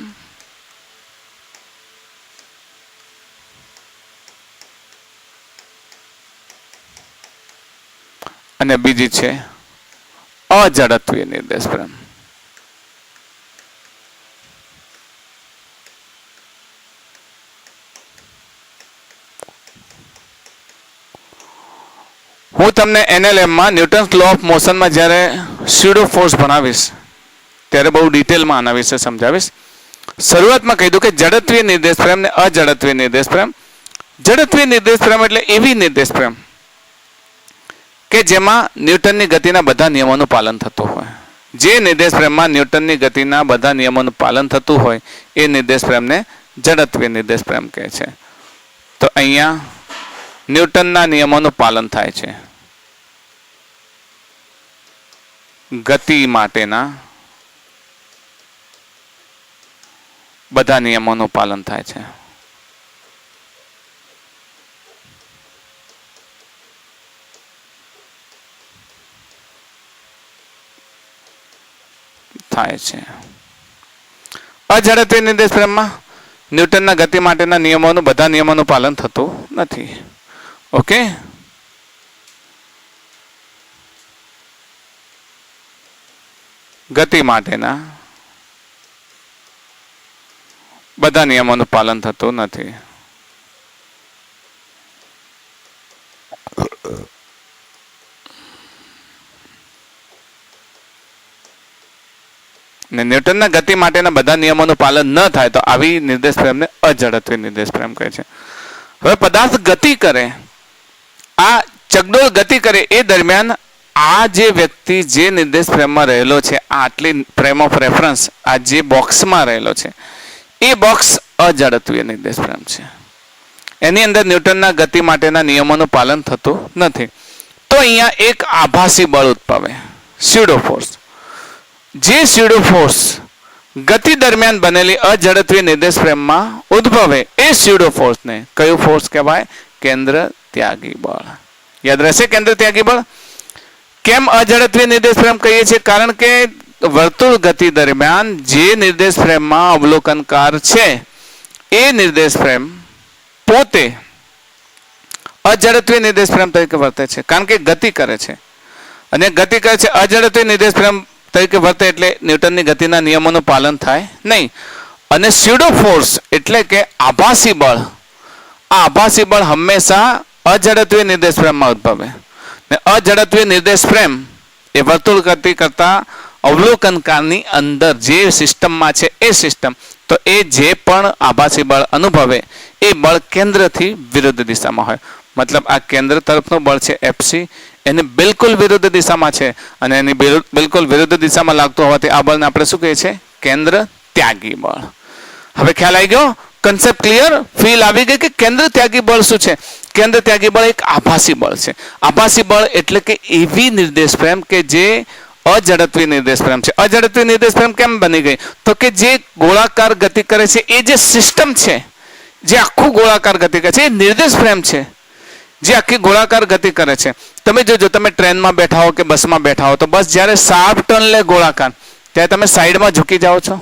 B: અને બીજી છે અજડત્વીય નિર્દેશ પ્રેમ. હું તમને NLM-માં ન્યૂટન્સ લો ઓફ મોશનમાં જ્યારે સ્યુડો ફોર્સ ભણાવીશ ત્યારે બહુ ડિટેલમાં આના વિશે સમજાવીશ. શરૂઆતમાં કહી દઉં કે જડત્વીય નિર્દેશ પ્રેમ ને અજડત્વીય નિર્દેશ પ્રેમ. જડત્વીય નિર્દેશ પ્રેમ એટલે એવી નિર્દેશ પ્રેમ કે જેમાં ન્યૂટનની ગતિના બધા નિયમોનું પાલન થતું હોય. જે નિર્દેશ પ્રેમમાં ન્યૂટનની ગતિના બધા નિયમોનું પાલન થતું હોય એ નિર્દેશ પ્રેમને જડત્વીય નિર્દેશ પ્રેમ કહે છે. તો અહીંયા ન્યૂટનના નિયમોનું પાલન થાય છે. ગતિ માટેના બધા નિયમોનું પાલન થાય છે. અજડત્વીય નિર્દેશ પ્રેમમાં ન્યૂટનના ગતિ માટેના નિયમોનું બધા નિયમોનું પાલન થતું નથી. ઓકે, ગતિ માટેના બધા નિયમોનું પાલન થતું નથી. ને ન્યૂટનના ગતિ માટેના બધા નિયમોનું પાલન ન થાય તો આવી નિર્દેશ પ્રેમને અજડત્વીય નિર્દેશ પ્રેમ કહે છે. હવે પદાર્થ ગતિ કરે, આ ચકડોળ ગતિ કરે એ દરમિયાન આ જે વ્યક્તિ જે નિર્દેશ પ્રેમમાં રહેલો છે, આટલી ફ્રેમ ઓફ રેફરન્સ આ જે બોક્સમાં રહેલો છે એ બોક્સ અજડત્વીય નિર્દેશ પ્રેમ છે. એની અંદર ન્યૂટનના ગતિ માટેના નિયમોનું પાલન થતું નથી. તો અહીંયા એક આભાસી બળ ઉદ્ભવે, સ્યુડો ફોર્સ. જે સ્યુડો ફોર્સ ગતિ દરમિયાન બનેલી અજડત્વીય નિર્દેશ પ્રેમમાં ઉદ્ભવે એ સ્યુડો ફોર્સને કયું ફોર્સ કહેવાય? કેન્દ્ર ત્યાગી બળ. યાદ રહેશે કેન્દ્ર ત્યાગી બળ. કેમ અજડત્વીય નિર્દેશ પ્રેમ કહીએ છીએ? કારણ કે વર્તુળ ગતિ દરમિયાન જે નિર્દેશ પ્રેમમાં અવલોકનકાર છે એ નિર્દેશ પ્રેમ પોતે અજડત્વીય નિર્દેશ પ્રેમ તરીકે વર્તે છે. કારણ કે ગતિ કરે છે અને ગતિ કરે છે. અજડત્વીય નિર્દેશ પ્રેમ તરીકે વર્તે એટલે ન્યૂટનની ગતિના નિયમોનું પાલન થાય નહીં. અને સ્યુડો ફોર્સ એટલે કે આભાસી બળ, આ આભાસી બળ હંમેશા અજડત્વીય નિર્દેશ પ્રેમમાં ઉદ્ભવે. ને અજડત્વીય નિર્દેશ પ્રેમ એ વર્તુળ ગતિ કરતા અવલોકનકારની અંદર જે સિસ્ટમમાં છે એ સિસ્ટમ, તો એ જે પણ આભાસી બળ અનુભવે એ બળ કેન્દ્રથી વિરુદ્ધ દિશામાં હોય. મતલબ આ કેન્દ્ર તરફનું બળ છે FC, એની બિલકુલ વિરુદ્ધ દિશામાં છે અને એની બિલકુલ વિરુદ્ધ દિશામાં લાગતું હોવાથી આ બળને આપણે શું કહીએ છીએ? કેન્દ્ર ત્યાગી બળ. હવે ખ્યાલ આવી ગયો? Concept clear? ફીલ આવી ગઈ કે કેન્દ્ર ત્યાગી બળ શું છે? કેન્દ્ર ત્યાગી બળ એક આભાસી બળ છે. આભાસી બળ એટલે કે એવી નિર્દેશ પ્રેમ કે જે અજડત્વીય નિર્દેશ પ્રેમ છે. અજડત્વીય નિર્દેશ પ્રેમ કેમ બની ગઈ? તો કે જે ગોળાકાર ગતિ કરે છે એ જે સિસ્ટમ છે, જે આખું ગોળાકાર ગતિ કરે છે એ નિર્દેશ પ્રેમ છે. જે આખી ગોળાકાર ગતિ કરે છે. તમે જોજો, તમે ટ્રેનમાં બેઠા હો કે બસમાં બેઠા હો તો બસ જ્યારે શાર્પ ટર્ન લે ગોળાકાર, ત્યારે તમે સાઈડમાં ઝૂકી જાઓ છો,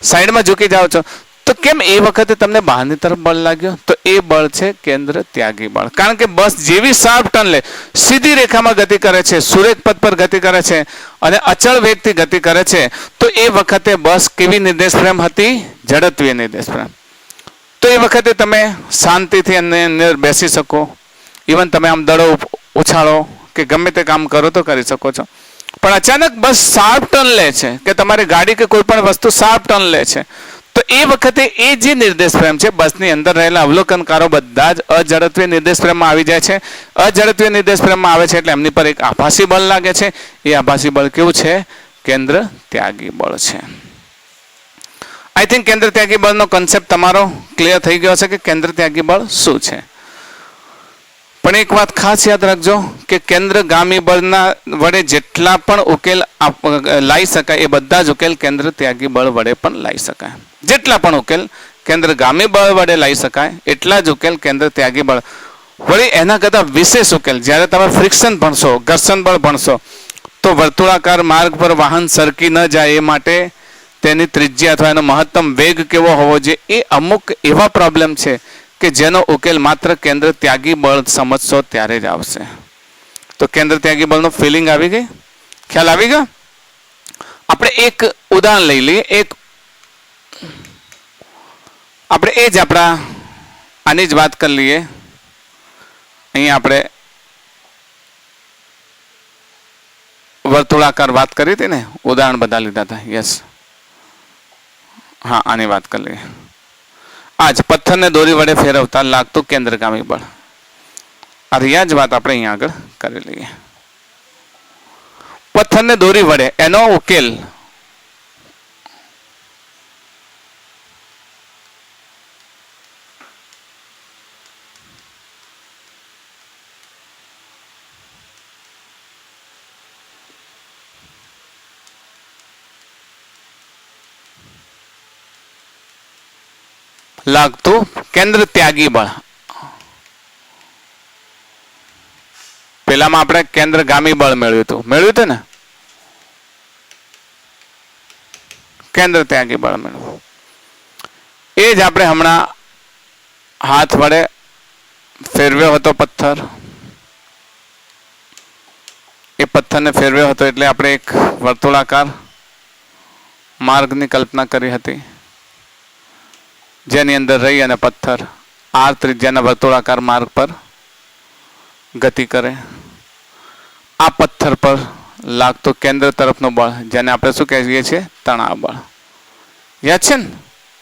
B: સાઈડમાં ઝૂકી જાઓ છો. તો કેમ એ વખતે તમને બહારની તરફ બળ લાગ્યો? તો એ બળ છે કેન્દ્ર ત્યાગી બળ. કારણ કે બસ જેવી શાર્પ ટર્ન લે, સીધી રેખામાં ગતિ કરે છે, સુરેખ પથ પર ગતિ કરે છે અને અચળ વેગથી ગતિ કરે છે, તો એ વખતે બસ કેવી નિર્દેશ પ્રેમ હતી? જડત્વીય નિર્દેશ પ્રેમ. તો એ વખતે તમે શાંતિથી અંદર બેસી શકો, ઇવન તમે આમ દડો ઉછાળો કે ગમે તે કામ કરો તો કરી શકો છો. પણ અચાનક બસ શાર્પ ટર્ન લે છે કે તમારી ગાડી કે કોઈ પણ વસ્તુ શાર્પ ટર્ન લે છે, તો તો એ વખતે એ જે નિર્દેશ ફ્રેમ છે બસની અંદર રહેલા અવલોકનકારો બધા જ અઝડપીય નિર્દેશ ફ્રેમમાં આવી જાય છે. અઝડપીય નિર્દેશ ફ્રેમમાં આવે છે એટલે એમની પર એક આભાસી બળ લાગે છે. એ આભાસી બળ કેવું છે? કેન્દ્ર ત્યાગી બળ છે. આઈ થિંક કેન્દ્ર ત્યાગી બળનો કોન્સેપ્ટ તમારો ક્લિયર થઈ ગયો છે કે કેન્દ્ર ત્યાગી બળ શું છે. પણ એક વાત ખાસ યાદ રાખજો કે કેન્દ્રગામી બળના વડે જેટલા પણ ઉકેલ લાવી શકાય એ બધા જ ઉકેલ કેન્દ્ર ત્યાગી બળ વડે પણ લાવી શકાય. જેટલા પણ ઉકેલ કેન્દ્રગામી બળ વડે લાવી શકાય એટલા જ ઉકેલ કેન્દ્ર ત્યાગી બળ વળી એના કરતાં વિશેષ ઉકેલ જ્યારે તમે ફ્રિક્શન ભણશો, ઘર્ષણ બળ ભણશો, તો વર્તુળાકાર માર્ગ પર વાહન સરકી ન જાય એ માટે તેની ત્રિજ્યા અથવા એનો મહત્તમ વેગ કેવો હોવો જોઈએ એ અમુક એવા પ્રોબ્લેમ છે કે જેનો ઉકેલ માત્ર કેન્દ્ર ત્યાગી બળ સમજશો ત્યારે જ આવશે. તો કેન્દ્ર ત્યાગી બળનું ફિલિંગ આવી ગઈ? ખ્યાલ આવી ગયો? આપણે એક ઉદાહરણ લઈ લઈએ. આપણે એ જ આની જ વાત કરી લઈએ. અહીં આપણે વર્તુળાકાર વાત કરી હતી ને, ઉદાહરણ બધા લીધા હતા. યસ, હા, આની વાત કરી લઈએ. આજ પથ્થરને દોરી વડે ફેરવતા લાગતું કેન્દ્રગામી બળ. આ રહ્યા જ વાત આપણે અહીંયા આગળ કરી લઈએ. પથ્થરને દોરી વડે એનો ઉકેલ લાગતું કેન્દ્ર ત્યાગી બળ. પેલામાં આપણે કેન્દ્રગામી બળ મેળવ્યું હતું ને, કેન્દ્ર ત્યાગી બળ મેળવ્યું. એ જ આપણે હમણાં હાથ વડે ફેરવ્યો હતો પથ્થર. એ પથ્થરને ફેરવ્યો હતો એટલે આપણે એક વર્તુળાકાર માર્ગની કલ્પના કરી હતી જેની અંદર રહી અને પથ્થર r ત્રિજ્યાના વર્તુળાકાર માર્ગ પર ગતિ કરે. આ પથ્થર પર લાગતું કેન્દ્ર તરફનું બળ જેને આપણે શું કહીએ છીએ? તણાવ બળ. યાદ છે ને?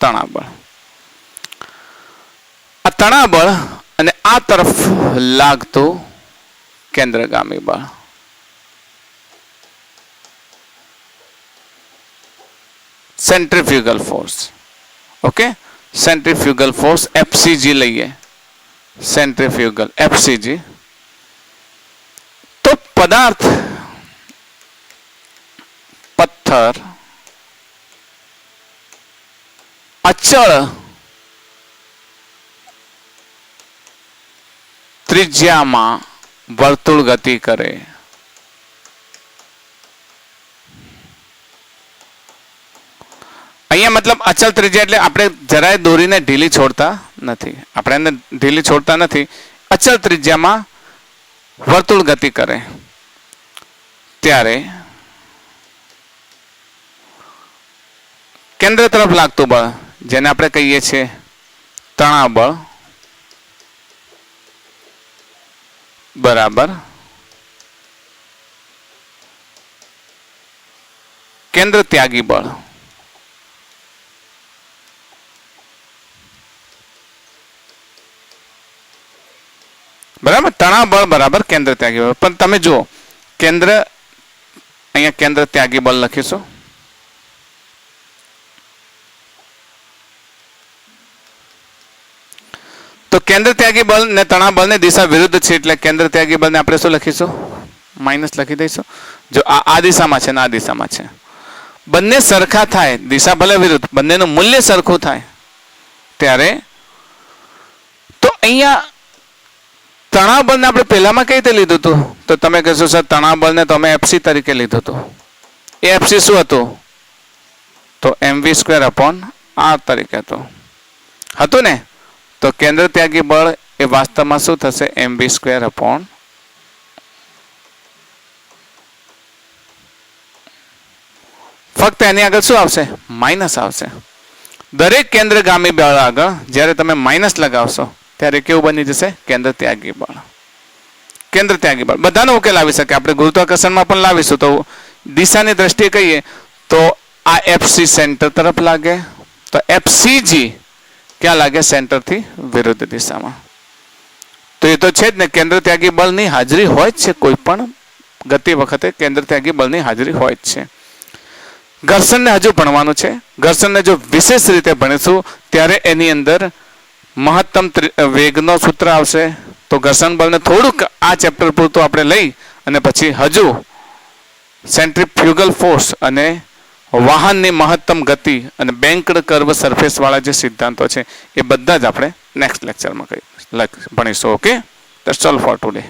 B: તણાવ બળ. આ તણાવ બળ અને આ તરફ લાગતું કેન્દ્રગામી બળ. Centrifugal force. Okay, centrifugal force FCG લઈએ. Centrifugal FCG. તો પદાર્થ, પથ્થર અચળ ત્રિજ્યામાં વર્તુળ ગતિ કરે. અહીંયા મતલબ અચલ ત્રિજ્યા એટલે આપણે જરાય દોરીને ઢીલી છોડતા નથી. આપણે એને ઢીલી છોડતા નથી. અચલ ત્રિજ્યામાં વર્તુળ ગતિ કરે ત્યારે કેન્દ્ર તરફ લાગતું બળ જેને આપણે કહીએ છીએ તણાવ બળ બરાબર કેન્દ્ર ત્યાગી બળ. બરાબર, તણાવ બળ બરાબર કેન્દ્ર ત્યાગી બળ. પણ તમે જુઓ, કેન્દ્ર અહીંયા કેન્દ્ર ત્યાગી બળ લખીશું. તો કેન્દ્ર ત્યાગી બળ ને તણાવ બળની દિશા વિરુદ્ધ છે એટલે કેન્દ્ર ત્યાગી બળને આપણે શું લખીશું? માઇનસ લખી દઈશું. જો આ દિશામાં છે ને આ દિશામાં છે, બંને સરખા થાય, દિશા ભલે વિરુદ્ધ, બંનેનું મૂલ્ય સરખું થાય ત્યારે તો અહીંયા તણાવ બળને આપણે પહેલામાં કઈ રીતે લીધું હતું? તો તમે કહેશો સર તણાવ બળને તો અમે FC તરીકે લીધું હતું. એ FC શું હતું? તો mv²/r તરીકે હતું ને. તો કેન્દ્ર ત્યાગી બળ એ વાસ્તવમાં શું થશે? mv²/, ફક્ત એની આગળ શું આવશે? માઇનસ આવશે. દરેક કેન્દ્રગામી બળ આગળ જ્યારે તમે માઇનસ લગાવશો ત્યારે કેવું બની જશે? કેન્દ્ર ત્યાગી બળ. કેન્દ્ર ત્યાગી બળ બધાનો ઉકેલ આવી શકે. આપણે ગુરુત્વાકર્ષણમાં પણ લાવીશું. તો દિશાની દ્રષ્ટિએ કહીએ તો આ FC સેન્ટર તરફ લાગે, તો FCG ક્યાં લાગે? સેન્ટરથી વિરુદ્ધ દિશામાં. તો એ તો છે જ ને, કેન્દ્ર ત્યાગી બળની હાજરી હોય જ છે. કોઈ પણ ગતિ વખતે કેન્દ્ર ત્યાગી બળની હાજરી હોય જ છે. ઘર્ષણને હજુ ભણવાનું છે. ઘર્ષણને જો વિશેષ રીતે ભણીશું ત્યારે એની અંદર મહત્તમ વેગનો સૂત્ર આવશે. તો ઘર્ષણ બળને થોડુંક આ ચેપ્ટર પૂરતું આપણે લઈ અને પછી હજુ સેન્ટ્રીફ્યુગલ ફોર્સ અને વાહનની મહત્તમ ગતિ અને બેન્કડ કર્વ સરફેસ વાળા જે સિદ્ધાંતો છે એ બધા જ આપણે નેક્સ્ટ લેક્ચરમાં ભણીશું. Okay, that's all for today.